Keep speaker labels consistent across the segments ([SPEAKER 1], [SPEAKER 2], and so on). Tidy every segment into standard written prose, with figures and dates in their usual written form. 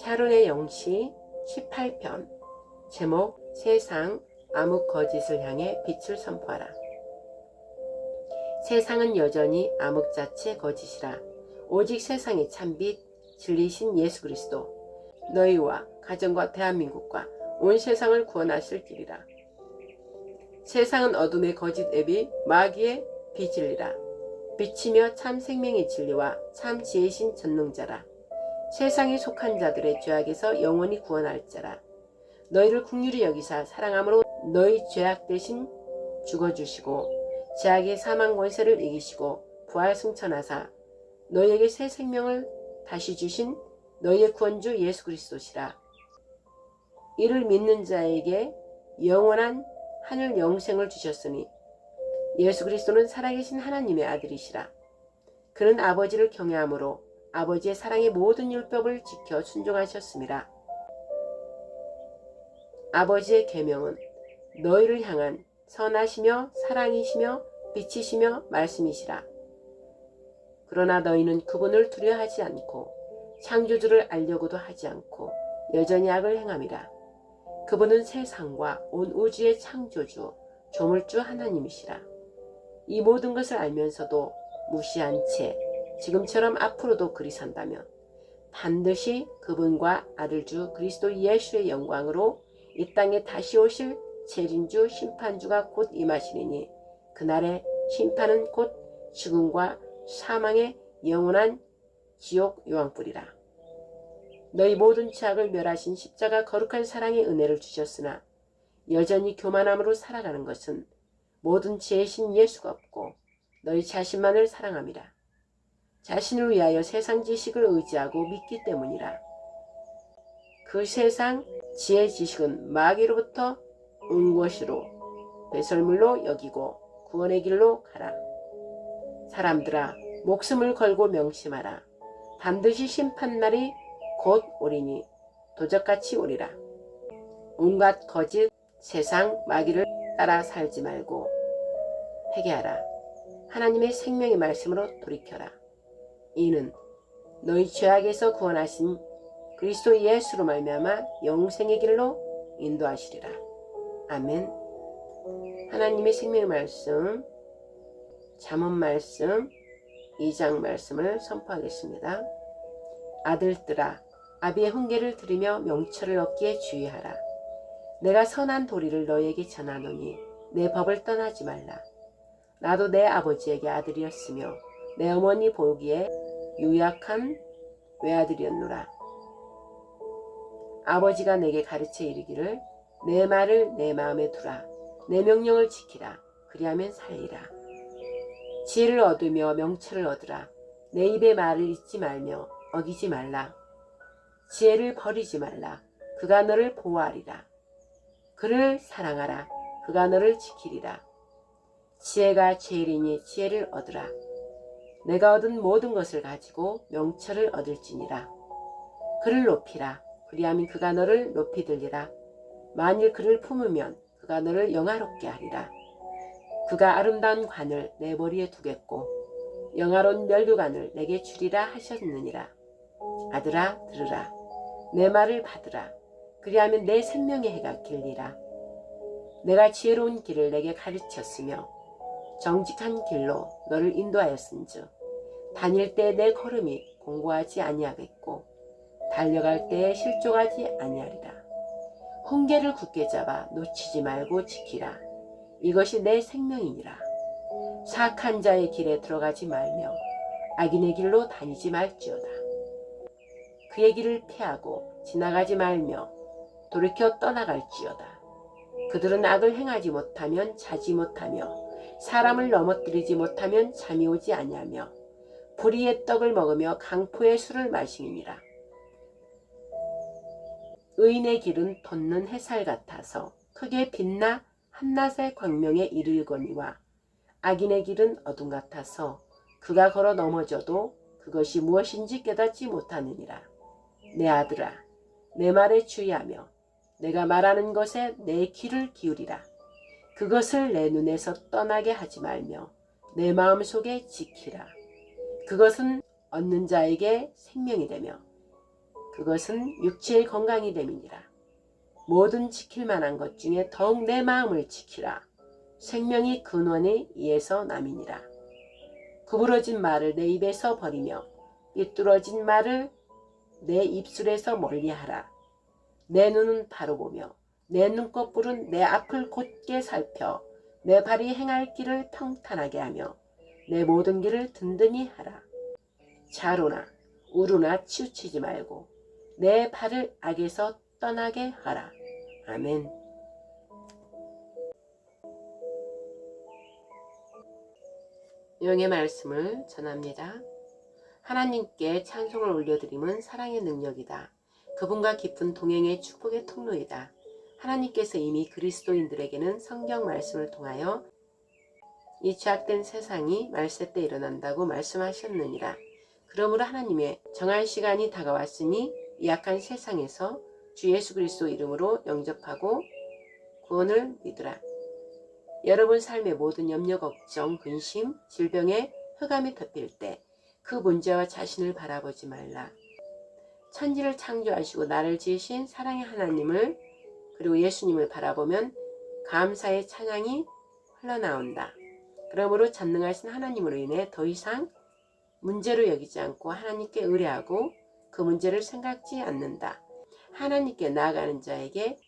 [SPEAKER 1] 샤론의 영시 18편. 제목 세상 암흑 거짓을 향해 빛을 선포하라. 세상은 여전히 암흑자체 거짓이라. 오직 세상의 참빛 진리신 예수 그리스도 너희와 가정과 대한민국과 온 세상을 구원하실 길이라. 세상은 어둠의 거짓 앱이 마귀의 비진리라. 빛이며 참 생명의 진리와 참 지혜신 전능자라. 세상에 속한 자들의 죄악에서 영원히 구원할 자라. 너희를 긍휼히 여기사 사랑함으로 너희 죄악 대신 죽어주시고 죄악의 사망 권세를 이기시고 부활 승천하사 너희에게 새 생명을 다시 주신 너희의 구원주 예수 그리스도시라. 이를 믿는 자에게 영원한 하늘 영생을 주셨으니 예수 그리스도는 살아계신 하나님의 아들이시라. 그는 아버지를 경외함으로 아버지의 사랑의 모든 율법을 지켜 순종하셨습니다. 아버지의 계명은 너희를 향한 선하시며 사랑이시며 빛이시며 말씀이시라. 그러나 너희는 그분을 두려워하지 않고 창조주를 알려고도 하지 않고 여전히 악을 행함이라. 그분은 세상과 온 우주의 창조주 조물주 하나님이시라. 이 모든 것을 알면서도 무시한 채 지금처럼 앞으로도 그리 산다면 반드시 그분과 아들주 그리스도 예수의 영광으로 이 땅에 다시 오실 재림주 심판주가 곧 임하시리니 그날의 심판은 곧 죽음과 사망의 영원한 지옥 유황불이라. 너희 모든 죄악을 멸하신 십자가 거룩한 사랑의 은혜를 주셨으나 여전히 교만함으로 살아가는 것은 모든 지혜신 예수가 없고 너희 자신만을 사랑함이라. 자신을 위하여 세상 지식을 의지하고 믿기 때문이라. 그 세상 지혜 지식은 마귀로부터 온 것으로 배설물로 여기고 구원의 길로 가라. 사람들아 목숨을 걸고 명심하라. 반드시 심판날이 곧 오리니 도적같이 오리라. 온갖 거짓 세상 마귀를 따라 살지 말고 회개하라. 하나님의 생명의 말씀으로 돌이켜라. 이는 너희 죄악에서 구원하신 그리스도 예수로 말미암아 영생의 길로 인도하시리라. 아멘. 하나님의 생명의 말씀 잠언 말씀 2장 말씀을 선포하겠습니다. 아들들아 아비의 훈계를 들으며 명철을 얻기에 주의하라. 내가 선한 도리를 너희에게 전하노니 내 법을 떠나지 말라. 나도 내 아버지에게 아들이었으며 내 어머니 보기에 유약한 외아들이었노라. 아버지가 내게 가르쳐 이르기를 내 말을 내 마음에 두라. 내 명령을 지키라. 그리하면 살리라. 지혜를 얻으며 명철을 얻으라. 내 입의 말을 잊지 말며 어기지 말라. 지혜를 버리지 말라. 그가 너를 보호하리라. 그를 사랑하라. 그가 너를 지키리라. 지혜가 제일이니 지혜를 얻으라. 내가 얻은 모든 것을 가지고 명철을 얻을지니라. 그를 높이라. 그리하면 그가 너를 높이 들리라. 만일 그를 품으면 그가 너를 영화롭게 하리라. 그가 아름다운 관을 내 머리에 두겠고 영화로운 멸류관을 내게 주리라 하셨느니라. 아들아 들으라. 내 말을 받으라. 그리하면 내 생명의 해가 길리라. 내가 지혜로운 길을 내게 가르쳤으며 정직한 길로 너를 인도하였은즉 다닐 때 내 걸음이 공고하지 아니하겠고 달려갈 때에 실족하지 아니하리라. 훈계를 굳게 잡아 놓치지 말고 지키라. 이것이 내 생명이니라. 사악한 자의 길에 들어가지 말며 악인의 길로 다니지 말지어다. 그의 길을 피하고 지나가지 말며 돌이켜 떠나갈지어다. 그들은 악을 행하지 못하면 자지 못하며 사람을 넘어뜨리지 못하면 잠이 오지 아니하며 불의의 떡을 먹으며 강포의 술을 마시니라. 의인의 길은 돋는 햇살 같아서 크게 빛나 한낮의 광명에 이르거니와 악인의 길은 어둠 같아서 그가 걸어 넘어져도 그것이 무엇인지 깨닫지 못하느니라. 내 아들아 내 말에 주의하며 내가 말하는 것에 내 귀를 기울이라. 그것을 내 눈에서 떠나게 하지 말며 내 마음속에 지키라. 그것은 얻는 자에게 생명이 되며 그것은 육체의 건강이 됨이니라. 모든 지킬 만한 것 중에 더욱 내 마음을 지키라. 생명이 근원에 이에서 남이니라. 구부러진 말을 내 입에서 버리며 삐뚤어진 말을 내 입술에서 멀리하라. 내 눈은 바로 보며 내 눈꺼풀은 내 앞을 곧게 살펴 내 발이 행할 길을 평탄하게 하며 내 모든 길을 든든히 하라. 자로나 우루나 치우치지 말고 내 발을 악에서 떠나게 하라. 아멘. 용의 말씀을 전합니다. 하나님께 찬송을 올려드림은 사랑의 능력이다. 그분과 깊은 동행의 축복의 통로이다. 하나님께서 이미 그리스도인들에게는 성경 말씀을 통하여 이 죄악된 세상이 말세 때 일어난다고 말씀하셨느니라. 그러므로 하나님의 정할 시간이 다가왔으니 이 악한 세상에서 주 예수 그리스도 이름으로 영접하고 구원을 믿으라. 여러분 삶의 모든 염려, 걱정, 근심, 질병에 흑암이 덮일 때 그 문제와 자신을 바라보지 말라. 천지를 창조하시고 나를 지으신 사랑의 하나님을 그리고 예수님을 바라보면 감사의 찬양이 흘러나온다. 그러므로 전능하신 하나님으로 인해 더 이상 문제로 여기지 않고 하나님께 의뢰하고 그 문제를 생각지 않는다. 하나님께 나아가는 자에게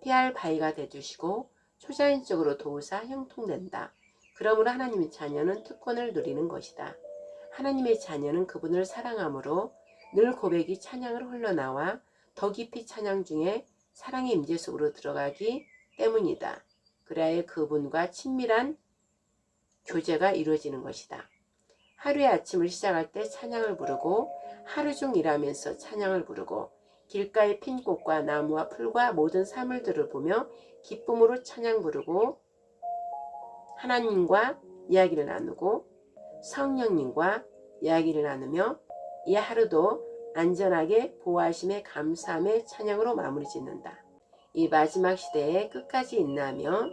[SPEAKER 1] 피할 바위가 되주시고 초자연적으로 도우사 형통된다. 그러므로 하나님의 자녀는 특권을 누리는 것이다. 하나님의 자녀는 그분을 사랑함으로 늘 고백이 찬양으로 흘러나와 더 깊이 찬양 중에 사랑의 임재 속으로 들어가기 때문이다. 그래야 그분과 친밀한 교제가 이루어지는 것이다. 하루의 아침을 시작할 때 찬양을 부르고 하루 중 일하면서 찬양을 부르고 길가의 핀 꽃과 나무와 풀과 모든 사물들을 보며 기쁨으로 찬양 부르고 하나님과 이야기를 나누고 성령님과 이야기를 나누며 이 하루도 안전하게 보호하심에 감사함의 찬양으로 마무리 짓는다. 이 마지막 시대에 끝까지 인내하며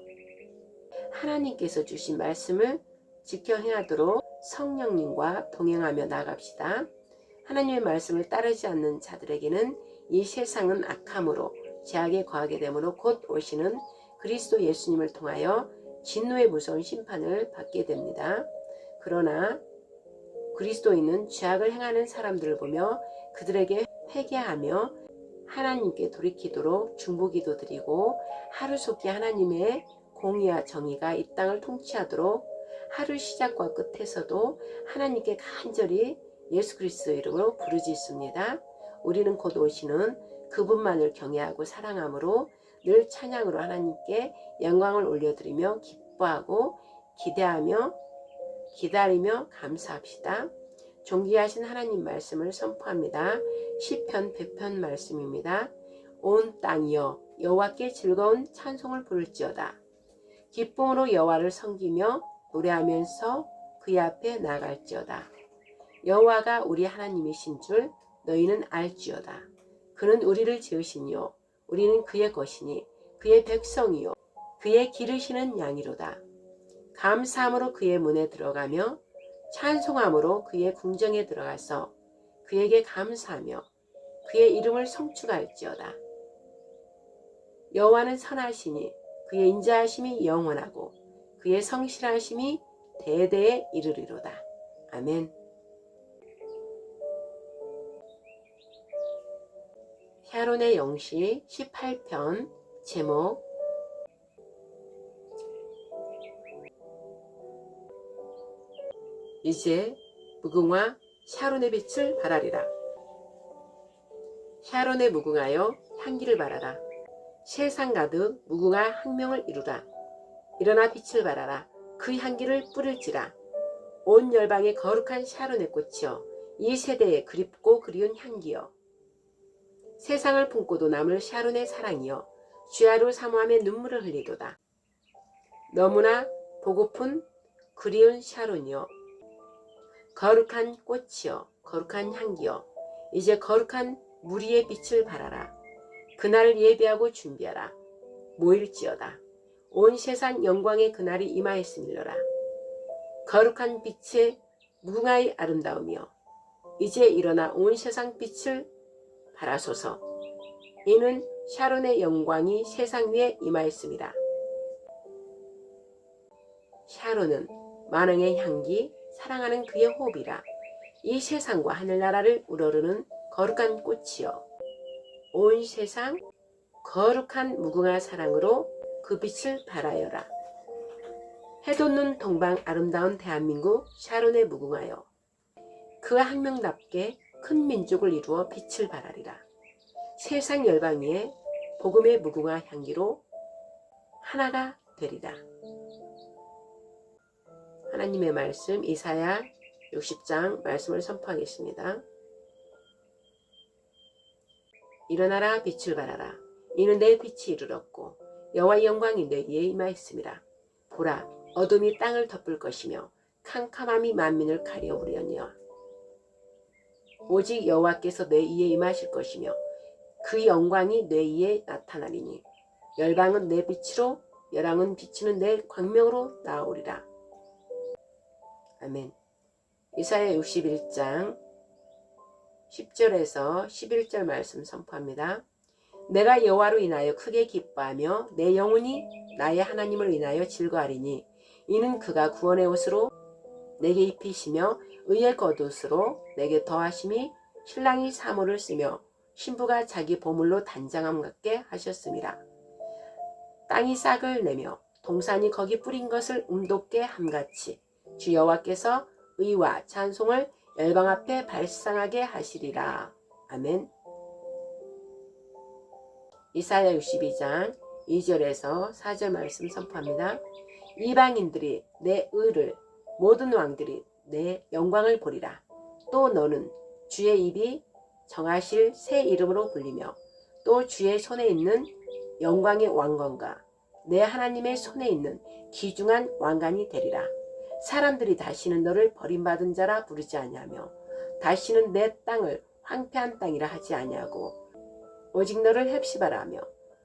[SPEAKER 1] 하나님께서 주신 말씀을 지켜 행하도록 성령님과 동행하며 나갑시다. 하나님의 말씀을 따르지 않는 자들에게는 이 세상은 악함으로 죄악에 거하게 되므로 곧 오시는 그리스도 예수님을 통하여 진노의 무서운 심판을 받게 됩니다. 그러나 그리스도인은 죄악을 행하는 사람들을 보며 그들에게 회개하며 하나님께 돌이키도록 중보기도 드리고 하루속히 하나님의 공의와 정의가 이 땅을 통치하도록 하루 시작과 끝에서도 하나님께 간절히 예수 그리스도 이름으로 부르짖습니다. 우리는 곧 오시는 그분만을 경외하고 사랑함으로 늘 찬양으로 하나님께 영광을 올려드리며 기뻐하고 기대하며 기다리며 감사합시다. 존귀하신 하나님 말씀을 선포합니다. 시편 100편 말씀입니다. 온 땅이여 여호와께 즐거운 찬송을 부를지어다. 기쁨으로 여호와를 섬기며 노래하면서 그의 앞에 나갈지어다. 여호와가 우리 하나님이신 줄 너희는 알지어다. 그는 우리를 지으시니요 우리는 그의 것이니 그의 백성이요 그의 기르시는 양이로다. 감사함으로 그의 문에 들어가며 찬송함으로 그의 궁정에 들어가서 그에게 감사하며 그의 이름을 성축할지어다. 여호와는 선하시니 그의 인자하심이 영원하고 그의 성실하심이 대대에 이르리로다. 아멘. 샤론의 영시 18편 제목 이제 무궁화 샤론의 빛을 발하리라. 샤론의 무궁하여 향기를 발하라. 세상 가득 무궁화 학명을 이루라. 일어나 빛을 발하라. 그 향기를 뿌릴지라. 온 열방의 거룩한 샤론의 꽃이여 이 세대에 그립고 그리운 향기여 세상을 품고도 남을 샤론의 사랑이여 주야로 사모함에 눈물을 흘리도다. 너무나 보고픈 그리운 샤론이여 거룩한 꽃이여 거룩한 향기여 이제 거룩한 무리의 빛을 발하라. 그날을 예비하고 준비하라. 모일지어다. 온 세상 영광의 그날이 임하였음이로라. 거룩한 빛의 무궁화의 아름다우며 이제 일어나 온 세상 빛을 바라소서. 이는 샤론의 영광이 세상 위에 임하였습니다. 샤론은 만왕의 향기, 사랑하는 그의 호흡이라. 이 세상과 하늘나라를 우러르는 거룩한 꽃이여. 온 세상 거룩한 무궁화 사랑으로 그 빛을 발하여라. 해돋는 동방 아름다운 대한민국 샤론의 무궁화여. 그 학명답게 큰 민족을 이루어 빛을 발하리라. 세상 열방 위에 복음의 무궁화 향기로 하나가 되리라. 하나님의 말씀 이사야 60장 말씀을 선포하겠습니다. 일어나라 빛을 발하라. 이는 내 빛이 이르렀고 여호와의 영광이 내 위에 임하였음이라. 보라 어둠이 땅을 덮을 것이며 캄캄함이 만민을 가려우려니와 오직 여호와께서 내 위에 임하실 것이며 그 영광이 내 위에 나타나리니 열방은 내 빛으로 열왕은 비치는 내 광명으로 나오리라. 아멘. 이사야 61장 10절에서 11절 말씀 선포합니다. 내가 여호와로 인하여 크게 기뻐하며 내 영혼이 나의 하나님을 인하여 즐거하리니 이는 그가 구원의 옷으로 내게 입히시며 의의 겉옷으로 내게 더하심이 신랑이 사모를 쓰며 신부가 자기 보물로 단장함 같게 하셨습니다. 땅이 싹을 내며 동산이 거기 뿌린 것을 음돋게 함같이 주 여호와께서 의와 찬송을 열방 앞에 발상하게 하시리라. 아멘. 이사야 62장 2절에서 4절 말씀 선포합니다. 이방인들이 내 의를 모든 왕들이 내 영광을 보리라. 또 너는 주의 입이 정하실 새 이름으로 불리며 또 주의 손에 있는 영광의 왕건과 내 하나님의 손에 있는 귀중한 왕관이 되리라. 사람들이 다시는 너를 버림받은 자라 부르지 아니하며 다시는 내 땅을 황폐한 땅이라 하지 아니하고 오직 너를 헵시바라 하며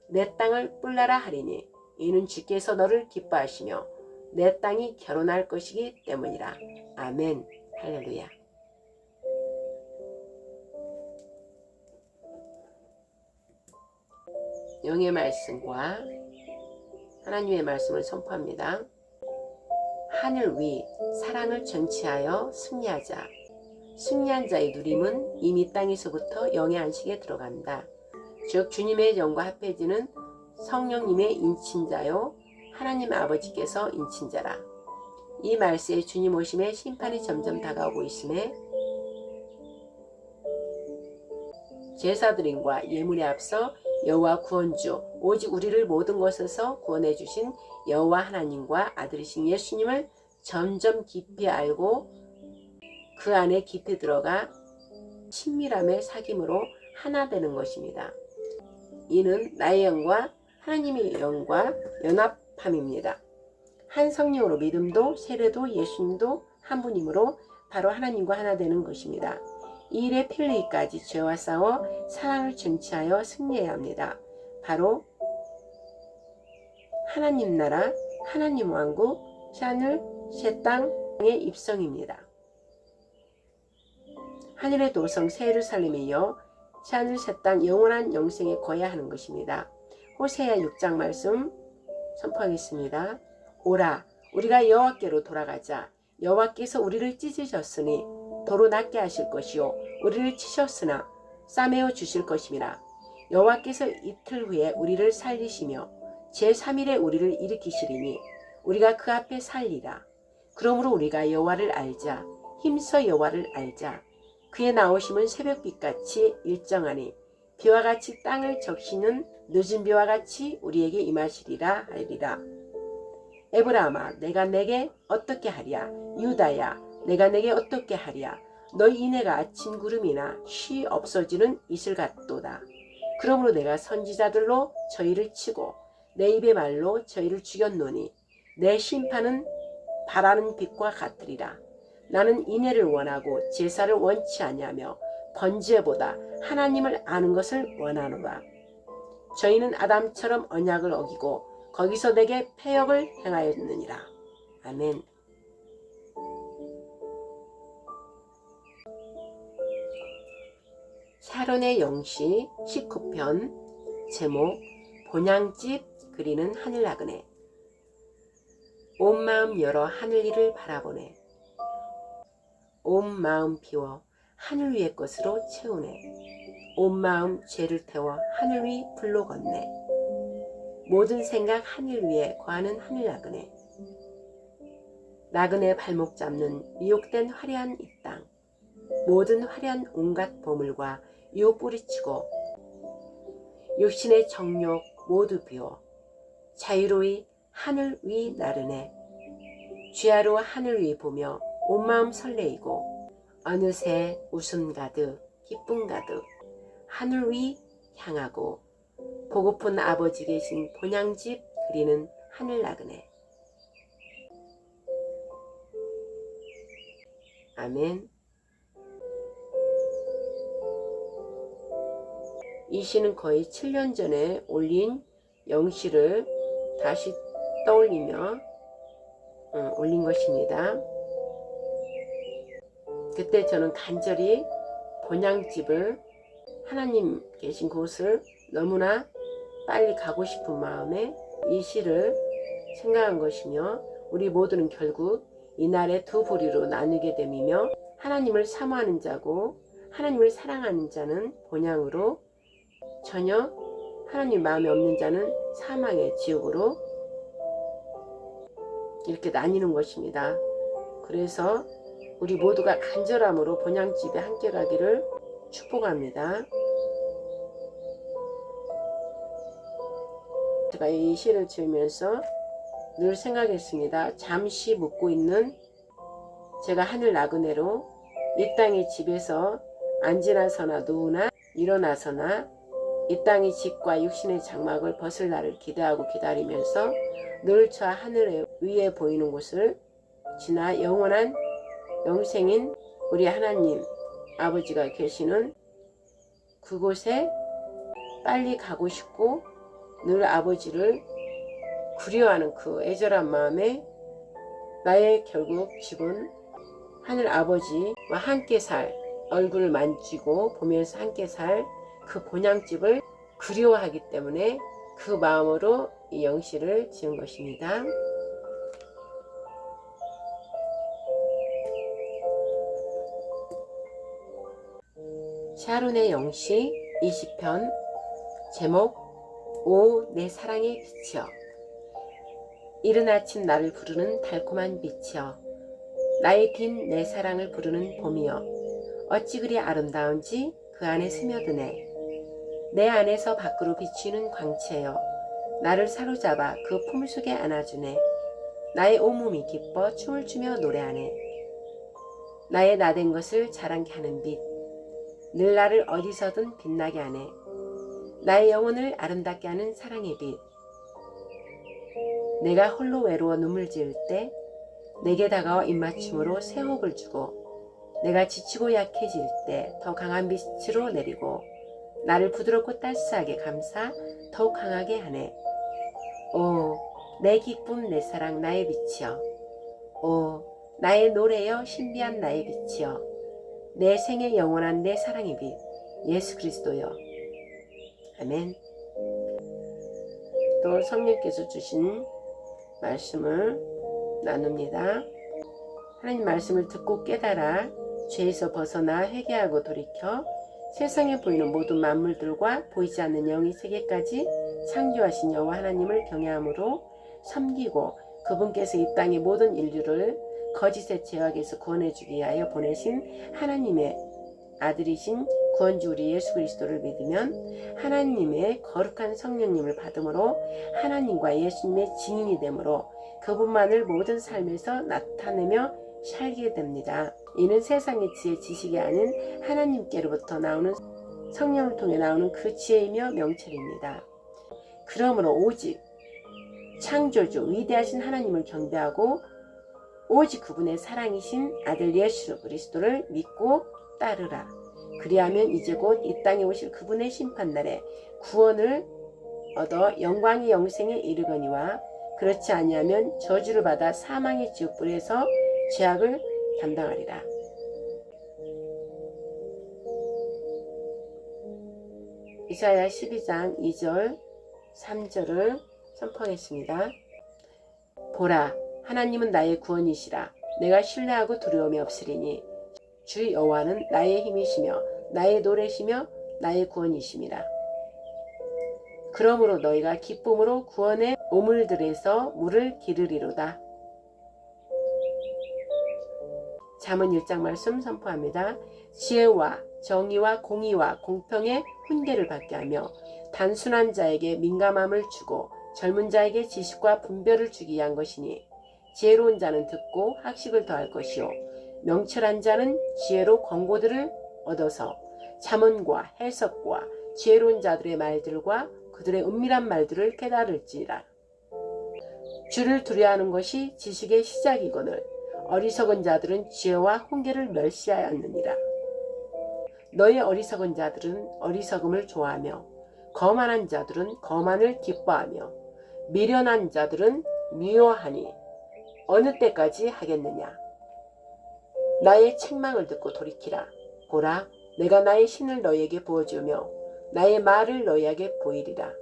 [SPEAKER 1] 내 땅을 뿔나라 하리니 이는 주께서 너를 기뻐하시며 내 땅이 결혼할 것이기 때문이라. 아멘. 할렐루야. 영의 말씀과 하나님의 말씀을 선포합니다. 하늘 위 사랑을 전치하여 승리하자. 승리한 자의 누림은 이미 땅에서부터 영의 안식에 들어간다. 즉 주님의 영과 합해지는 성령님의 인친자요 하나님 아버지께서 인친자라. 이 말세에 주님 오심에 심판이 점점 다가오고 있음에 제사드림과 예물에 앞서 여호와 구원주 오직 우리를 모든 것에서 구원해 주신 여호와 하나님과 아들이신 예수님을 점점 깊이 알고 그 안에 깊이 들어가 친밀함의 사귐으로 하나 되는 것입니다. 이는 나의 영과 하나님의 영과 연합함입니다. 한 성령으로 믿음도 세례도 예수님도 한 분이므로 바로 하나님과 하나 되는 것입니다. 이 일에 필리까지 죄와 싸워 사랑을 쟁취하여 승리해야 합니다. 바로 하나님 나라, 하나님 왕국, 하늘 새 땅의 입성입니다. 하늘의 도성 새 예루살렘이여 하늘 새 땅 영원한 영생에 거해야 하는 것입니다. 호세아 6장 말씀 선포하겠습니다. 오라 우리가 여호와께로 돌아가자. 여호와께서 우리를 찢으셨으니 도로 낫게 하실 것이요 우리를 치셨으나 싸매어 주실 것임이라. 여호와께서 이틀 후에 우리를 살리시며 제3일에 우리를 일으키시리니 우리가 그 앞에 살리라. 그러므로 우리가 여호와를 알자. 힘써 여호와를 알자. 그의 나오심은 새벽빛같이 일정하니 비와 같이 땅을 적시는 늦은 비와 같이 우리에게 임하시리라 하리라. 에브라함아 내가 내게 어떻게 하랴. 유다야 내가 내게 어떻게 하랴. 너희 이내가 아침 구름이나 쉬 없어지는 이슬 같도다. 그러므로 내가 선지자들로 저희를 치고 내 입의 말로 저희를 죽였노니 내 심판은 바라는 빛과 같으리라. 나는 인애를 원하고 제사를 원치 아니하며 번제보다 하나님을 아는 것을 원하노라. 저희는 아담처럼 언약을 어기고 거기서 내게 패역을 행하였느니라. 아멘. 샤론의 영시 19편 제목 본향집 그리는 하늘나그네. 온 마음 열어 하늘 위를 바라보네. 온 마음 비워 하늘 위의 것으로 채우네. 온 마음 죄를 태워 하늘 위 불로 걷네. 모든 생각 하늘 위에 거하는 하늘나그네. 나그네 발목 잡는 미혹된 화려한 이 땅. 모든 화려한 온갖 보물과 유혹 뿌리치고 육신의 정욕 모두 비워 자유로이 하늘 위 나르네. 주야로 하늘 위 보며 온 마음 설레이고 어느새 웃음 가득 기쁨 가득 하늘 위 향하고 보고픈 아버지 계신 본향집 그리는 하늘나그네. 아멘. 이 시는 거의 7년 전에 올린 영시를 다시 떠올리며 올린 것입니다. 그때 저는 간절히 본향집을 하나님 계신 곳을 너무나 빨리 가고 싶은 마음에 이 시를 생각한 것이며 우리 모두는 결국 이날의 두 부류로 나누게 됨이며 하나님을 사모하는 자고 하나님을 사랑하는 자는 본향으로 전혀 하나님 마음에 없는 자는 사망의 지옥으로 이렇게 나뉘는 것입니다. 그래서 우리 모두가 간절함으로 본향집에 함께 가기를 축복합니다. 제가 이 시를 지으면서 늘 생각했습니다. 잠시 묵고 있는 제가 하늘 나그네로 이 땅의 집에서 앉으나서나 누우나 일어나서나 이 땅의 집과 육신의 장막을 벗을 날을 기대하고 기다리면서 늘 저 하늘 위에 보이는 곳을 지나 영원한 영생인 우리 하나님 아버지가 계시는 그곳에 빨리 가고 싶고 늘 아버지를 그리워하는 그 애절한 마음에 나의 결국 집은 하늘 아버지와 함께 살 얼굴을 만지고 보면서 함께 살 그 본향집을 그리워하기 때문에 그 마음으로 이 영시를 지은 것입니다. 샤론의 영시 20편 제목 오 내 사랑의 빛이여. 이른 아침 나를 부르는 달콤한 빛이여. 나의 빈 내 사랑을 부르는 봄이여. 어찌 그리 아름다운지 그 안에 스며드네. 내 안에서 밖으로 비추는 광채여. 나를 사로잡아 그 품 속에 안아주네. 나의 온몸이 기뻐 춤을 추며 노래하네. 나의 나된 것을 자랑케 하는 빛. 늘 나를 어디서든 빛나게 하네. 나의 영혼을 아름답게 하는 사랑의 빛. 내가 홀로 외로워 눈물 지을 때 내게 다가와 입맞춤으로 새 호흡을 주고 내가 지치고 약해질 때 더 강한 빛으로 내리고 나를 부드럽고 따스하게 감싸 더욱 강하게 하네. 오, 내 기쁨 내 사랑 나의 빛이여. 오, 나의 노래여 신비한 나의 빛이여. 내 생의 영원한 내 사랑의 빛 예수 그리스도여. 아멘. 또 성령께서 주신 말씀을 나눕니다. 하나님 말씀을 듣고 깨달아 죄에서 벗어나 회개하고 돌이켜 세상에 보이는 모든 만물들과 보이지 않는 영의 세계까지 창조하신 여호와 하나님을 경외함으로 섬기고 그분께서 이 땅의 모든 인류를 거짓의 죄악에서 구원해주기 위하여 보내신 하나님의 아들이신 구원주 우리 예수 그리스도를 믿으면 하나님의 거룩한 성령님을 받음으로 하나님과 예수님의 증인이 되므로 그분만을 모든 삶에서 나타내며 살게 됩니다. 이는 세상의 지혜 지식이 아닌 하나님께로부터 나오는 성령을 통해 나오는 그 지혜이며 명철입니다. 그러므로 오직 창조주 위대하신 하나님을 경배하고 오직 그분의 사랑이신 아들 예수 그리스도를 믿고 따르라. 그리하면 이제 곧 이 땅에 오실 그분의 심판날에 구원을 얻어 영광의 영생에 이르거니와 그렇지 아니하면 저주를 받아 사망의 지옥불에서 죄악을 담당하리라. 이사야 12장 2절 3절을 선포하겠습니다. 보라, 하나님은 나의 구원이시라. 내가 신뢰하고 두려움이 없으리니 주 여호와는 나의 힘이시며 나의 노래시며 나의 구원이심이라. 그러므로 너희가 기쁨으로 구원의 우물들에서 물을 기르리로다. 잠언 1장 말씀 선포합니다. 지혜와 정의와 공의와 공평의 훈계를 받게 하며 단순한 자에게 민감함을 주고 젊은 자에게 지식과 분별을 주기 위한 것이니 지혜로운 자는 듣고 학식을 더할 것이요 명철한 자는 지혜로 권고들을 얻어서 잠언과 해석과 지혜로운 자들의 말들과 그들의 은밀한 말들을 깨달을지라. 주를 두려워하는 것이 지식의 시작이거늘 어리석은 자들은 지혜와 훈계를 멸시하였느니라. 너희 어리석은 자들은 어리석음을 좋아하며 거만한 자들은 거만을 기뻐하며 미련한 자들은 미워하니 어느 때까지 하겠느냐. 나의 책망을 듣고 돌이키라. 보라, 내가 나의 신을 너희에게 부어주며 나의 말을 너희에게 보이리라.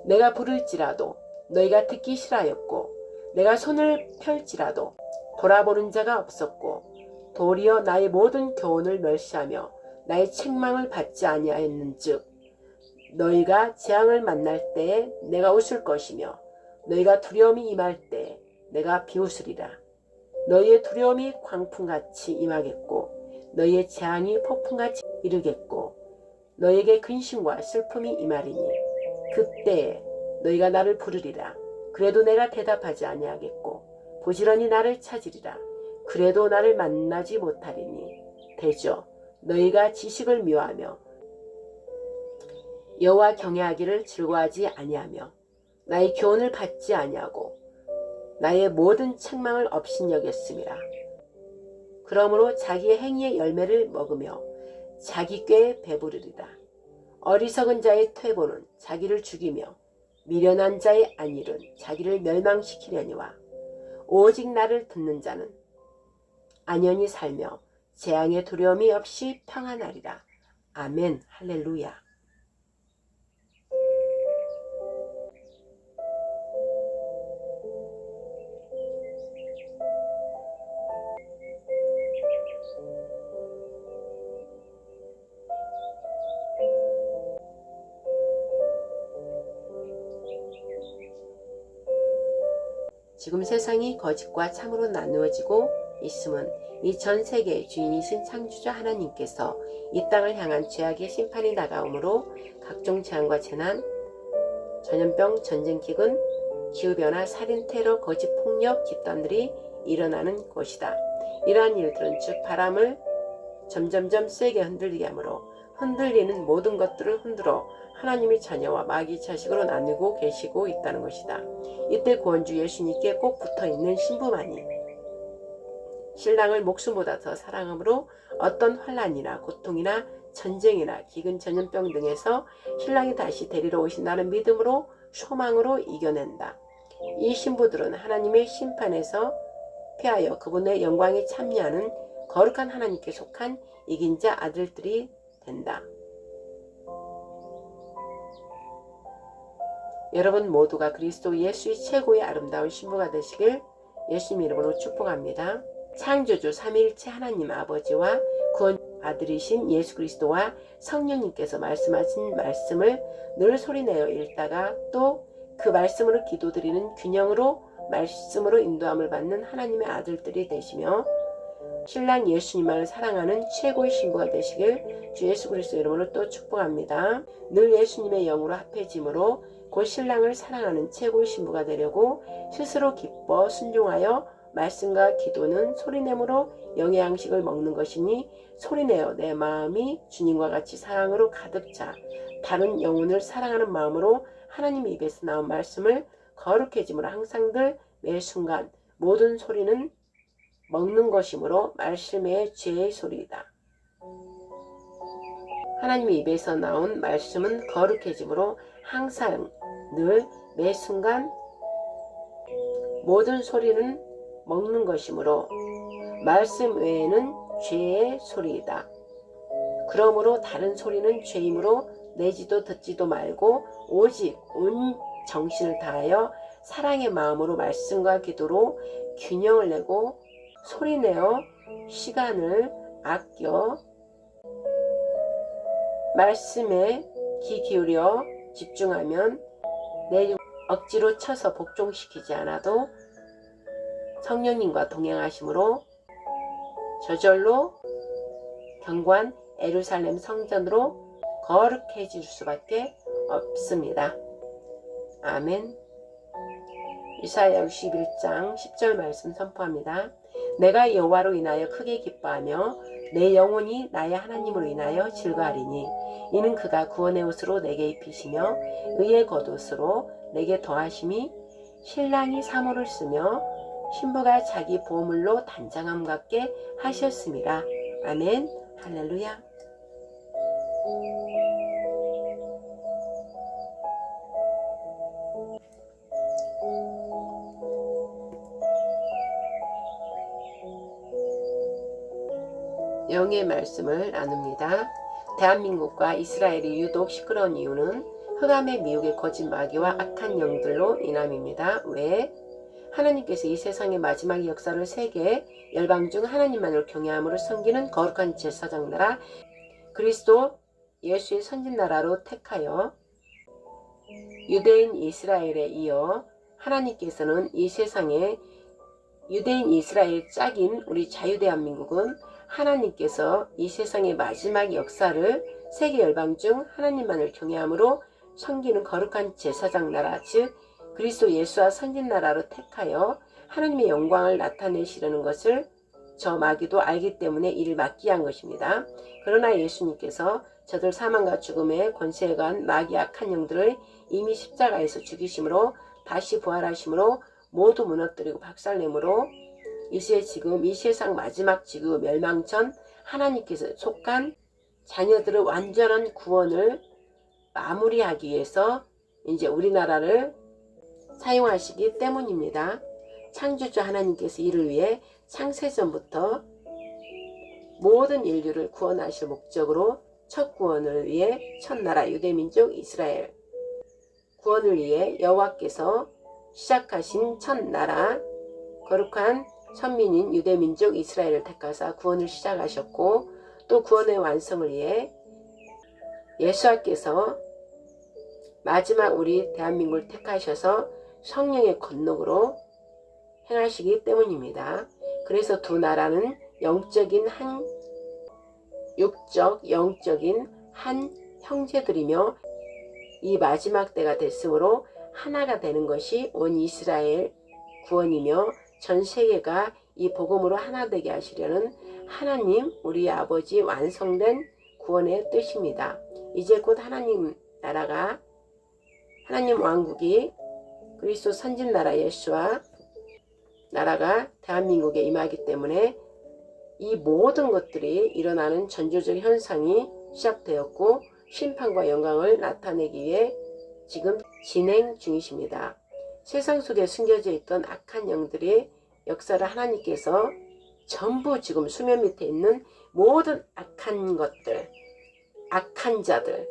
[SPEAKER 1] 내가 부를지라도 너희가 듣기 싫어하였고 내가 손을 펼지라도 돌아보는 자가 없었고 도리어 나의 모든 교훈을 멸시하며 나의 책망을 받지 아니하였는즉 너희가 재앙을 만날 때에 내가 웃을 것이며 너희가 두려움이 임할 때에 내가 비웃으리라. 너희의 두려움이 광풍같이 임하겠고 너희의 재앙이 폭풍같이 이르겠고 너희에게 근심과 슬픔이 임하리니 그때에 너희가 나를 부르리라. 그래도 내가 대답하지 아니하겠고 부지런히 나를 찾으리라. 그래도 나를 만나지 못하리니 대저 너희가 지식을 미워하며 여호와 경외하기를 즐거워하지 아니하며 나의 교훈을 받지 아니하고 나의 모든 책망을 업신여겼음이라. 그러므로 자기의 행위의 열매를 먹으며 자기 꾀에 배부르리라. 어리석은 자의 퇴보는 자기를 죽이며 미련한 자의 안일은 자기를 멸망시키려니와 오직 나를 듣는 자는 안연히 살며 재앙의 두려움이 없이 평안하리라. 아멘. 할렐루야. 지금 세상이 거짓과 참으로 나누어지고 있음은 이 전 세계의 주인이신 창조자 하나님께서 이 땅을 향한 죄악의 심판이 다가오므로 각종 재앙과 재난, 전염병, 전쟁, 기근, 기후변화, 살인, 테러, 거짓, 폭력, 집단들이 일어나는 것이다. 이러한 일들은 즉 바람을 점점점 세게 흔들리게 하므로 흔들리는 모든 것들을 흔들어 하나님의 자녀와 마귀 자식으로 나누고 계시고 있다는 것이다. 이때 구원주 예수님께 꼭 붙어있는 신부만이 신랑을 목숨보다 더 사랑함으로 어떤 환난이나 고통이나 전쟁이나 기근 전염병 등에서 신랑이 다시 데리러 오신다는 믿음으로 소망으로 이겨낸다. 이 신부들은 하나님의 심판에서 피하여 그분의 영광에 참여하는 거룩한 하나님께 속한 이긴 자 아들들이 된다. 여러분 모두가 그리스도 예수의 최고의 아름다운 신부가 되시길 예수님 이름으로 축복합니다. 창조주 삼위일체 하나님 아버지와 구원 아들이신 예수 그리스도와 성령님께서 말씀하신 말씀을 늘 소리내어 읽다가 또 그 말씀으로 기도드리는 균형으로 말씀으로 인도함을 받는 하나님의 아들들이 되시며 신랑 예수님만을 사랑하는 최고의 신부가 되시길 주 예수 그리스도 이름으로 또 축복합니다. 늘 예수님의 영으로 합해짐으로 곧 신랑을 사랑하는 최고의 신부가 되려고 스스로 기뻐 순종하여 말씀과 기도는 소리내므로 영의 양식을 먹는 것이니 소리내어 내 마음이 주님과 같이 사랑으로 가득 차 다른 영혼을 사랑하는 마음으로 하나님 입에서 나온 말씀을 거룩해짐으로 항상들 매 순간 모든 소리는 먹는 것이므로 말씀의 죄의 소리이다. 하나님의 입에서 나온 말씀은 거룩해짐으로 항상 늘 매 순간 모든 소리는 먹는 것이므로 말씀 외에는 죄의 소리이다. 그러므로 다른 소리는 죄이므로 내지도 듣지도 말고 오직 온 정신을 다하여 사랑의 마음으로 말씀과 기도로 균형을 내고 소리내어 시간을 아껴 말씀에 귀 기울여 집중하면 내 억지로 쳐서 복종시키지 않아도 성령님과 동행하심으로 저절로 견고한 예루살렘 성전으로 거룩해질 수밖에 없습니다. 아멘. 이사야 61장 10절 말씀 선포합니다. 내가 여호와로 인하여 크게 기뻐하며 내 영혼이 나의 하나님으로 인하여 즐거하리니 이는 그가 구원의 옷으로 내게 입히시며 의의 겉옷으로 내게 더하심이 신랑이 사모를 쓰며 신부가 자기 보물로 단장함 같게 하셨습니다. 아멘. 할렐루야. 영의 말씀을 나눕니다. 대한민국과 이스라엘이 유독 시끄러운 이유는 흑암의 미혹의 거짓 마귀와 악한 영들로 인함입니다. 왜? 하나님께서 이 세상의 마지막 역사를 세계 열방 중 하나님만을 경외함으로 섬기는 거룩한 제사장 나라 그리스도 예수의 선진 나라로 택하여 유대인 이스라엘에 이어 하나님께서는 이 세상에 유대인 이스라엘 짝인 우리 자유대한민국은 하나님께서 이 세상의 마지막 역사를 세계 열방 중 하나님만을 경외함으로 섬기는 거룩한 제사장 나라 즉 그리스도 예수와 선진 나라로 택하여 하나님의 영광을 나타내시려는 것을 저 마귀도 알기 때문에 이를 막기 한 것입니다. 그러나 예수님께서 저들 사망과 죽음의 권세에 관 마귀 악한 영들을 이미 십자가에서 죽이심으로 다시 부활하심으로 모두 무너뜨리고 박살내므로 이제 지금 이 세상 마지막 지구 멸망 전 하나님께서 속한 자녀들의 완전한 구원을 마무리하기 위해서 이제 우리나라를 사용하시기 때문입니다. 창조주 하나님께서 이를 위해 창세전부터 모든 인류를 구원하실 목적으로 첫 구원을 위해 첫나라 유대민족 이스라엘 구원을 위해 여호와께서 시작하신 첫나라 거룩한 선민인 유대민족 이스라엘을 택하사 구원을 시작하셨고 또 구원의 완성을 위해 예수께서 마지막 우리 대한민국을 택하셔서 성령의 권능으로 행하시기 때문입니다. 그래서 두 나라는 영적인 한 육적 영적인 한 형제들이며 이 마지막 때가 됐으므로 하나가 되는 것이 온 이스라엘 구원이며 전 세계가 이 복음으로 하나 되게 하시려는 하나님 우리 아버지 완성된 구원의 뜻입니다. 이제 곧 하나님 나라가 하나님 왕국이 그리스도 선진나라 예수와 나라가 대한민국에 임하기 때문에 이 모든 것들이 일어나는 전조적 현상이 시작되었고 심판과 영광을 나타내기 위해 지금 진행 중이십니다. 세상 속에 숨겨져 있던 악한 영들의 역사를 하나님께서 전부 지금 수면 밑에 있는 모든 악한 것들, 악한 자들,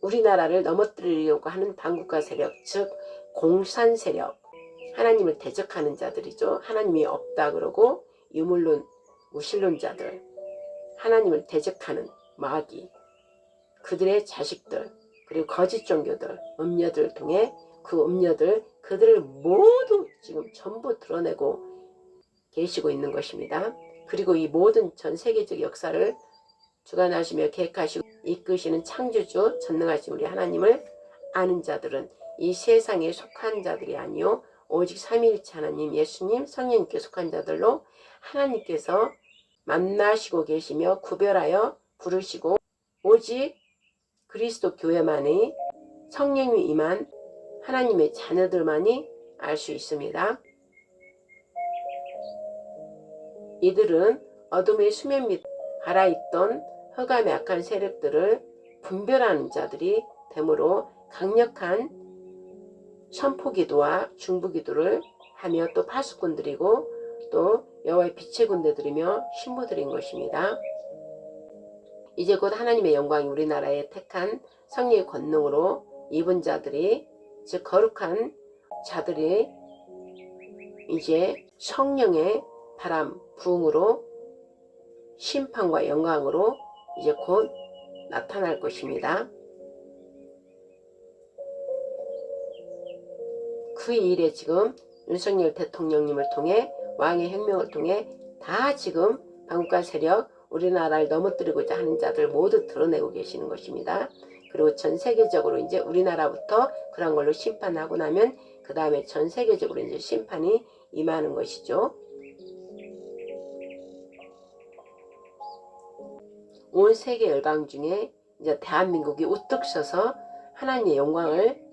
[SPEAKER 1] 우리나라를 넘어뜨리려고 하는 반국가 세력, 즉 공산 세력, 하나님을 대적하는 자들이죠. 하나님이 없다 그러고 유물론, 무신론자들, 하나님을 대적하는 마귀, 그들의 자식들, 그리고 거짓 종교들, 음녀들을 통해 그 음녀들, 그들을 모두 지금 전부 드러내고 계시고 있는 것입니다. 그리고 이 모든 전 세계적 역사를 주관하시며 계획하시고 이끄시는 창조주 전능하신 우리 하나님을 아는 자들은 이 세상에 속한 자들이 아니요 오직 삼위일체 하나님 예수님 성령님께 속한 자들로 하나님께서 만나시고 계시며 구별하여 부르시고 오직 그리스도 교회만이 성령이 임한 하나님의 자녀들만이 알 수 있습니다. 이들은 어둠의 수면 밑 갈아있던 흑암의 악한 세력들을 분별하는 자들이 되므로 강력한 선포기도와 중보기도를 하며 또 파수꾼들이고 또 여호와의 빛의 군대들이며 신부들인 것입니다. 이제 곧 하나님의 영광이 우리나라에 택한 성령의 권능으로 입은 자들이, 즉 거룩한 자들이 이제 성령의 바람, 부흥으로 심판과 영광으로 이제 곧 나타날 것입니다. 그 일에 지금 윤석열 대통령님을 통해 왕의 혁명을 통해 다 지금 반국가 세력, 우리나라를 넘어뜨리고자 하는 자들 모두 드러내고 계시는 것입니다. 그리고 전 세계적으로 이제 우리나라부터 그런 걸로 심판하고 나면 그 다음에 전 세계적으로 이제 심판이 임하는 것이죠. 온 세계 열방 중에 이제 대한민국이 우뚝 서서 하나님의 영광을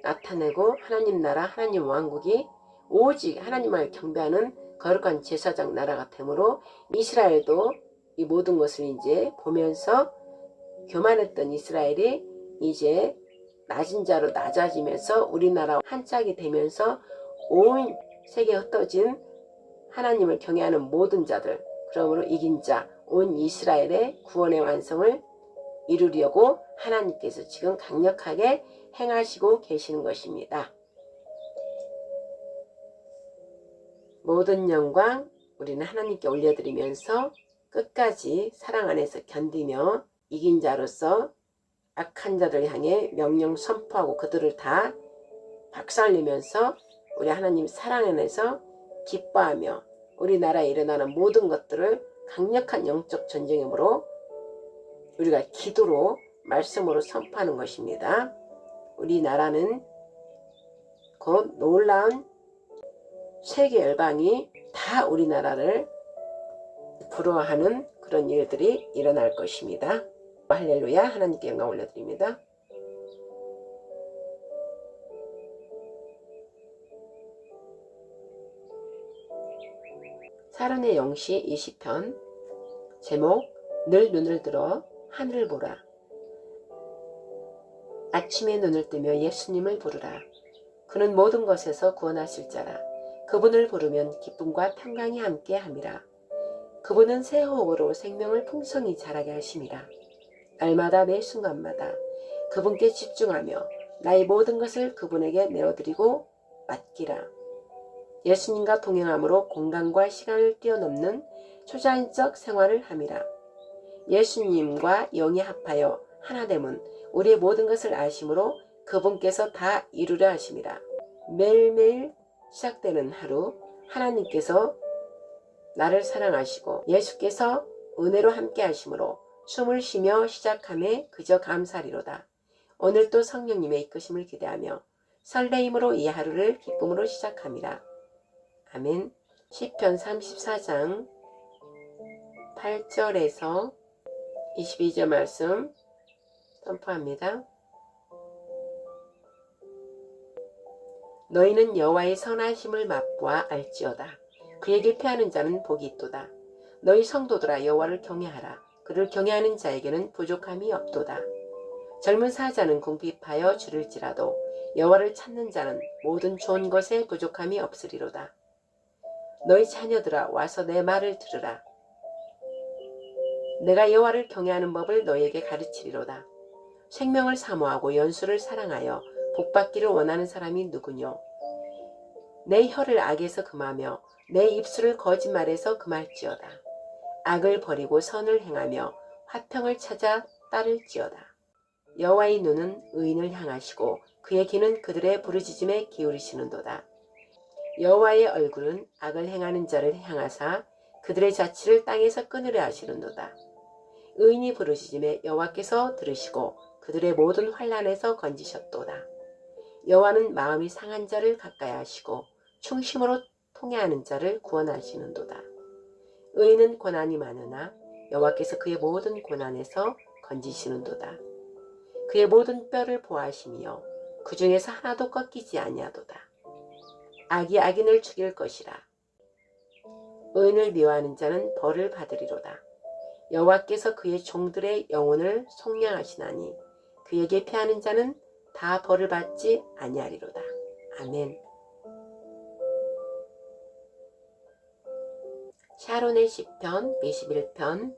[SPEAKER 1] 나타내고 하나님 나라, 하나님 왕국이 오직 하나님을 경배하는 거룩한 제사장 나라가 되므로 이스라엘도 이 모든 것을 이제 보면서 교만했던 이스라엘이 이제 낮은 자로 낮아지면서 우리나라 한 짝이 되면서 온 세계에 흩어진 하나님을 경외하는 모든 자들, 그러므로 이긴 자, 온 이스라엘의 구원의 완성을 이루려고 하나님께서 지금 강력하게 행하시고 계시는 것입니다. 모든 영광 우리는 하나님께 올려드리면서 끝까지 사랑 안에서 견디며 이긴 자로서 악한 자들 향해 명령 선포하고 그들을 다 박살내면서 우리 하나님 사랑 안에서 기뻐하며 우리나라에 일어나는 모든 것들을 강력한 영적 전쟁으로 우리가 기도로 말씀으로 선포하는 것입니다. 우리나라는 곧 놀라운 세계 열방이 다 우리나라를 부러워하는 그런 일들이 일어날 것입니다. 할렐루야. 하나님께 영광 올려드립니다. 사른의 영시 20편 제목 늘 눈을 들어 하늘을 보라. 아침에 눈을 뜨며 예수님을 부르라. 그는 모든 것에서 구원하실 자라. 그분을 부르면 기쁨과 평강이 함께 함이라. 그분은 새 호흡으로 생명을 풍성히 자라게 하심이라. 날마다 매 순간마다 그분께 집중하며 나의 모든 것을 그분에게 내어드리고 맡기라. 예수님과 동행함으로 공간과 시간을 뛰어넘는 초자연적 생활을 함이라. 예수님과 영이 합하여 하나됨은 우리의 모든 것을 아심으로 그분께서 다 이루려 하심이라. 매일매일 시작되는 하루 하나님께서 나를 사랑하시고 예수께서 은혜로 함께 하심으로 숨을 쉬며 시작함에 그저 감사리로다. 오늘도 성령님의 이끄심을 기대하며 설레임으로 이 하루를 기쁨으로 시작함이라. 아멘. 시편 34장 8절에서 22절 말씀 선포합니다. 너희는 여호와의 선하심을 맛보아 알지어다. 그에게 피하는 자는 복이 있도다. 너희 성도들아 여호와를 경외하라. 그를 경외하는 자에게는 부족함이 없도다. 젊은 사자는 궁핍하여 줄일지라도 여호와를 찾는 자는 모든 좋은 것에 부족함이 없으리로다. 너희 자녀들아 와서 내 말을 들으라. 내가 여호와를 경외하는 법을 너희에게 가르치리로다. 생명을 사모하고 연수를 사랑하여 복받기를 원하는 사람이 누구뇨? 내 혀를 악에서 금하며 내 입술을 거짓말에서 금할지어다. 악을 버리고 선을 행하며 화평을 찾아 따를지어다. 여호와의 눈은 의인을 향하시고 그의 귀는 그들의 부르짖음에 기울이시는도다. 여호와의 얼굴은 악을 행하는 자를 향하사 그들의 자취를 땅에서 끊으려 하시는도다. 의인이 부르짖음에 여호와께서 들으시고 그들의 모든 환난에서 건지셨도다. 여호와는 마음이 상한 자를 가까이 하시고 충심으로 통회하는 자를 구원하시는도다. 의인은 고난이 많으나 여호와께서 그의 모든 고난에서 건지시는도다. 그의 모든 뼈를 보호하시며 그 중에서 하나도 꺾이지 아니하도다. 악이 악인을 죽일 것이라. 의인을 미워하는 자는 벌을 받으리로다. 여호와께서 그의 종들의 영혼을 속량하시나니 그에게 피하는 자는 다 벌을 받지 아니하리로다. 아멘. 샤론의 시편 21편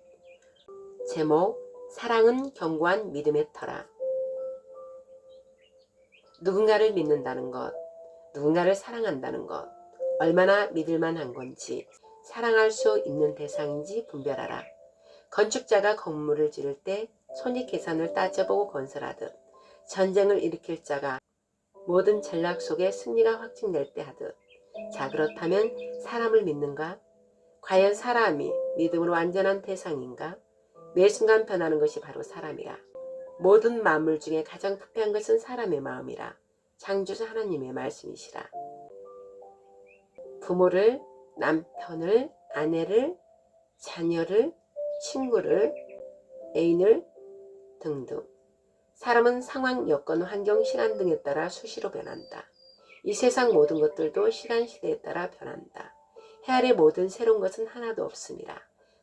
[SPEAKER 1] 제목 사랑은 견고한 믿음의 터라. 누군가를 믿는다는 것, 누군가를 사랑한다는 것, 얼마나 믿을만한 건지, 사랑할 수 있는 대상인지 분별하라. 건축자가 건물을 지을 때 손익 계산을 따져보고 건설하듯, 전쟁을 일으킬 자가 모든 전략 속에 승리가 확증될 때 하듯. 자, 그렇다면 사람을 믿는가? 과연 사람이 믿음으로 완전한 대상인가? 매 순간 변하는 것이 바로 사람이라. 모든 만물 중에 가장 부패한 것은 사람의 마음이라. 창조자 하나님의 말씀이시라. 부모를, 남편을, 아내를, 자녀를, 친구를, 애인을 등등. 사람은 상황, 여건, 환경, 시간 등에 따라 수시로 변한다. 이 세상 모든 것들도 시간, 시대에 따라 변한다. 해 아래 모든 새로운 것은 하나도 없습니다.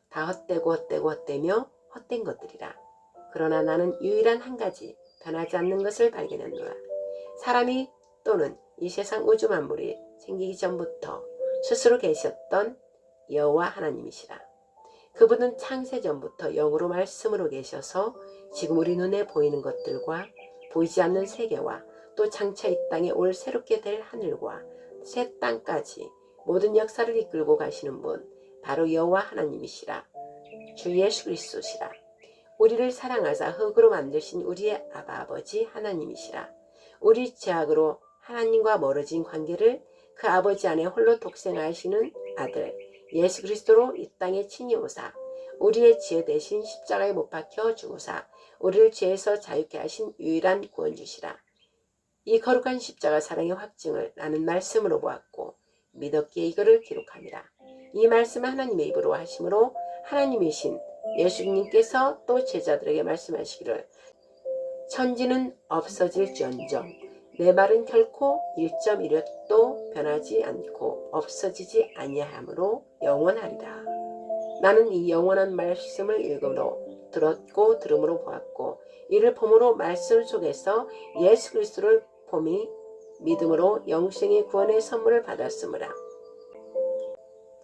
[SPEAKER 1] 다 헛되고 헛되고 헛되며 헛된 것들이라. 그러나 나는 유일한 한 가지 변하지 않는 것을 발견했노라. 사람이 또는 이 세상 우주 만물이 생기기 전부터 스스로 계셨던 여호와 하나님이시라. 그분은 창세 전부터 영으로 말씀으로 계셔서 지금 우리 눈에 보이는 것들과 보이지 않는 세계와 또 장차 이 땅에 올 새롭게 될 하늘과 새 땅까지 모든 역사를 이끌고 가시는 분, 바로 여호와 하나님이시라. 주 예수 그리스도시라. 우리를 사랑하사 흙으로 만드신 우리의 아버지 하나님이시라. 우리 죄악으로 하나님과 멀어진 관계를 그 아버지 안에 홀로 독생하시는 아들 예수 그리스도로 이 땅에 친히 오사 우리의 죄 대신 십자가에 못 박혀 죽으사 우리를 죄에서 자유케 하신 유일한 구원주시라. 이 거룩한 십자가 사랑의 확증을 나는 말씀으로 보았고 믿었기에 이거를 기록함이라. 이 말씀은 하나님의 입으로 하심으로 하나님이신 예수님께서 또 제자들에게 말씀하시기를 천지는 없어질지언정 내 말은 결코 1.1획도 변하지 않고 없어지지 아니하므로 영원하리라. 나는 이 영원한 말씀을 읽음으로 들었고 들음으로 보았고 이를 봄으로 말씀 속에서 예수 그리스도를 봄이 믿음으로 영생의 구원의 선물을 받았으므라.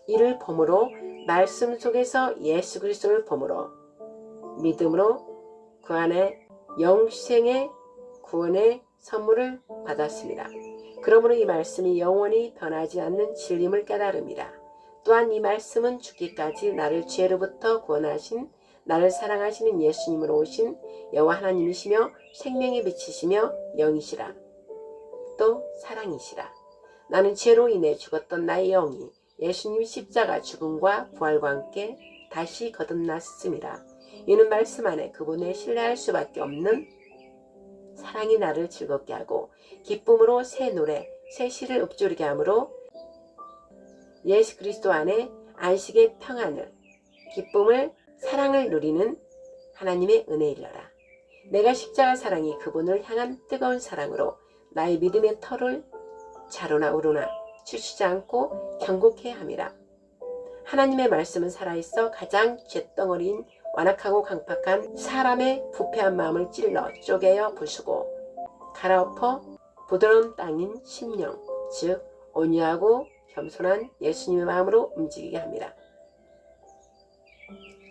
[SPEAKER 1] 이를 봄으로 말씀 속에서 예수 그리스도를 봄으로 믿음으로 그 안에 영생의 구원의 선물을 받았습니다. 그러므로 이 말씀이 영원히 변하지 않는 진림을 깨달음이라. 또한 이 말씀은 죽기까지 나를 죄로부터 구원하신 나를 사랑하시는 예수님으로 오신 여호와 하나님이시며 생명의 빛이시며 영이시라. 또 사랑이시라. 나는 죄로 인해 죽었던 나의 영이 예수님 십자가 죽음과 부활과 함께 다시 거듭났습니다. 이는 말씀 안에 그분에 신뢰할 수밖에 없는 사랑이 나를 즐겁게 하고 기쁨으로 새 노래, 새 시를 읊조리게 하므로 예수 그리스도 안에 안식의 평안을, 기쁨을, 사랑을 누리는 하나님의 은혜일러라. 내가 십자가 사랑이 그분을 향한 뜨거운 사랑으로 나의 믿음의 털을 자로나 우로나 추치지 않고 경고케 함이라. 하나님의 말씀은 살아있어 가장 잿덩어리인 완악하고 강팍한 사람의 부패한 마음을 찔러 쪼개어 부수고 갈아엎어 부드러운 땅인 심령 즉 온유하고 겸손한 예수님의 마음으로 움직이게 합니다.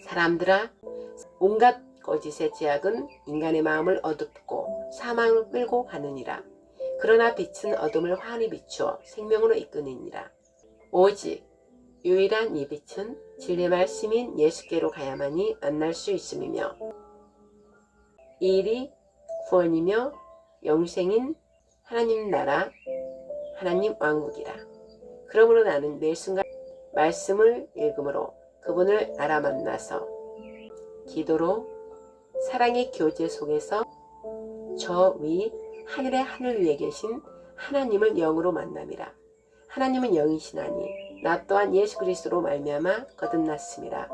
[SPEAKER 1] 사람들아 온갖 거짓의 제약은 인간의 마음을 어둡고 사망을 끌고 가느니라. 그러나 빛은 어둠을 환히 비추어 생명으로 이끄느니라. 오직 유일한 이 빛은 진리의 말씀인 예수께로 가야만이 만날 수 있음이며 이 일이 구원이며 영생인 하나님 나라 하나님 왕국이라. 그러므로 나는 매 순간 말씀을 읽음으로 그분을 알아 만나서 기도로 사랑의 교제 속에서 저 위 하늘의 하늘 위에 계신 하나님을 영으로 만남이라. 하나님은 영이시나니 나 또한 예수 그리스도로 말미암아 거듭났습니다.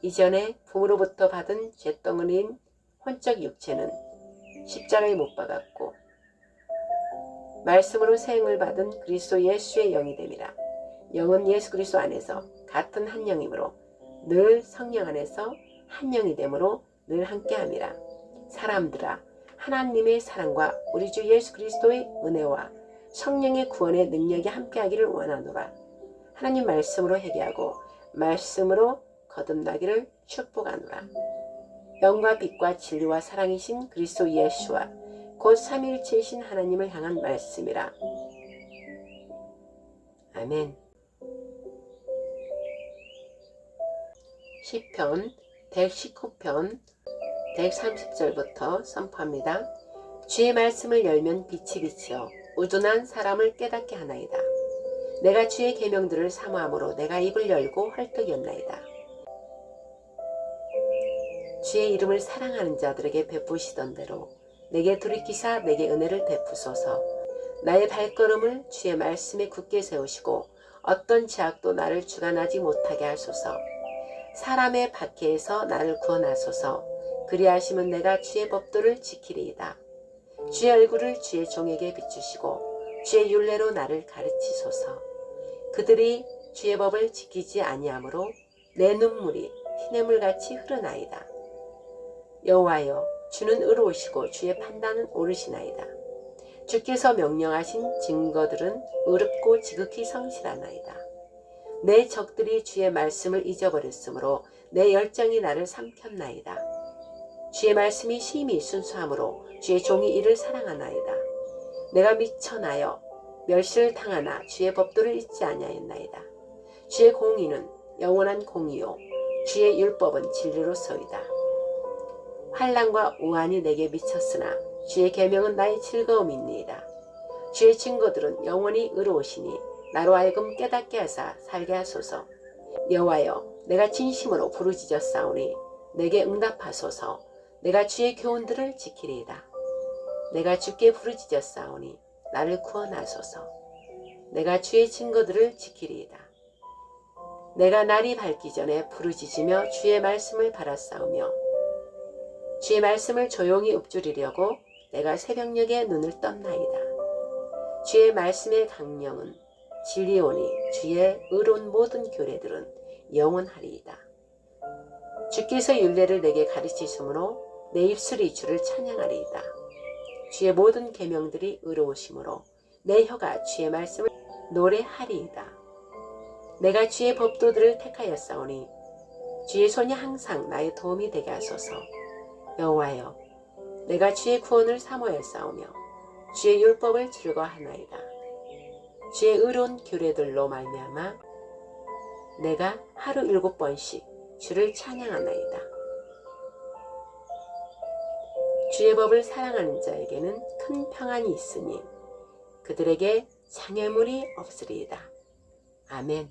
[SPEAKER 1] 이전에 부모로부터 받은 잿덩어리인 혼적 육체는 십자가에 못 박았고 말씀으로 생을 받은 그리스도 예수의 영이 됨이라. 영은 예수 그리스도 안에서 같은 한 영이므로 늘 성령 안에서 한 영이 되므로 늘 함께함이라. 사람들아 하나님의 사랑과 우리 주 예수 그리스도의 은혜와 성령의 구원의 능력이 함께하기를 원하노라. 하나님 말씀으로 회개하고 말씀으로 거듭나기를 축복하노라. 영과 빛과 진리와 사랑이신 그리스도 예수와 곧 삼위일체이신 하나님을 향한 말씀이라. 아멘. 시편 119편 130절부터 선포합니다. 주의 말씀을 열면 빛이 비치어 우둔한 사람을 깨닫게 하나이다. 내가 주의 계명들을 사모함으로 내가 입을 열고 헐떡였나이다. 주의 이름을 사랑하는 자들에게 베푸시던 대로 내게 돌이키사 내게 은혜를 베푸소서. 나의 발걸음을 주의 말씀에 굳게 세우시고 어떤 제약도 나를 주관하지 못하게 하소서. 사람의 박해에서 나를 구원하소서. 그리하시면 내가 주의 법도를 지키리이다. 주의 얼굴을 주의 종에게 비추시고 주의 율례로 나를 가르치소서. 그들이 주의 법을 지키지 아니하므로 내 눈물이 피냇물같이 흐르나이다. 여호와여, 주는 의로우시고 주의 판단은 옳으시나이다. 주께서 명령하신 증거들은 의롭고 지극히 성실하나이다. 내 적들이 주의 말씀을 잊어버렸으므로 내 열정이 나를 삼켰나이다. 주의 말씀이 심히 순수하므로 주의 종이 이를 사랑하나이다. 내가 미쳐나여 멸시를 당하나 주의 법도를 잊지 아니하였나이다. 주의 공의는 영원한 공의요 주의 율법은 진리로소이다. 환난과 우환이 내게 미쳤으나 주의 계명은 나의 즐거움이니이다. 주의 증거들은 영원히 의로우시니 나로 하여금 깨닫게 하사 살게 하소서. 여호와여, 내가 진심으로 부르짖었사오니 내게 응답하소서. 내가 주의 교훈들을 지키리이다. 내가 주께 부르짖었사오니 나를 구원하소서. 내가 주의 증거들을 지키리이다. 내가 날이 밝기 전에 부르짖으며 주의 말씀을 바라싸우며 주의 말씀을 조용히 읊조리려고 내가 새벽녘에 눈을 떴나이다. 주의 말씀의 강령은 진리오니 주의 의로운 모든 교례들은 영원하리이다. 주께서 율례를 내게 가르치심으로 내 입술이 주를 찬양하리이다. 주의 모든 계명들이 의로우심으로 내 혀가 주의 말씀을 노래하리이다. 내가 주의 법도들을 택하였사오니 주의 손이 항상 나의 도움이 되게 하소서. 여호와여, 내가 주의 구원을 사모하였사오며 주의 율법을 즐거워하나이다. 주의 의로운 규례들로 말미암아 내가 하루 7번씩 주를 찬양하나이다. 주의 법을 사랑하는 자에게는 큰 평안이 있으니 그들에게 장애물이 없으리이다. 아멘.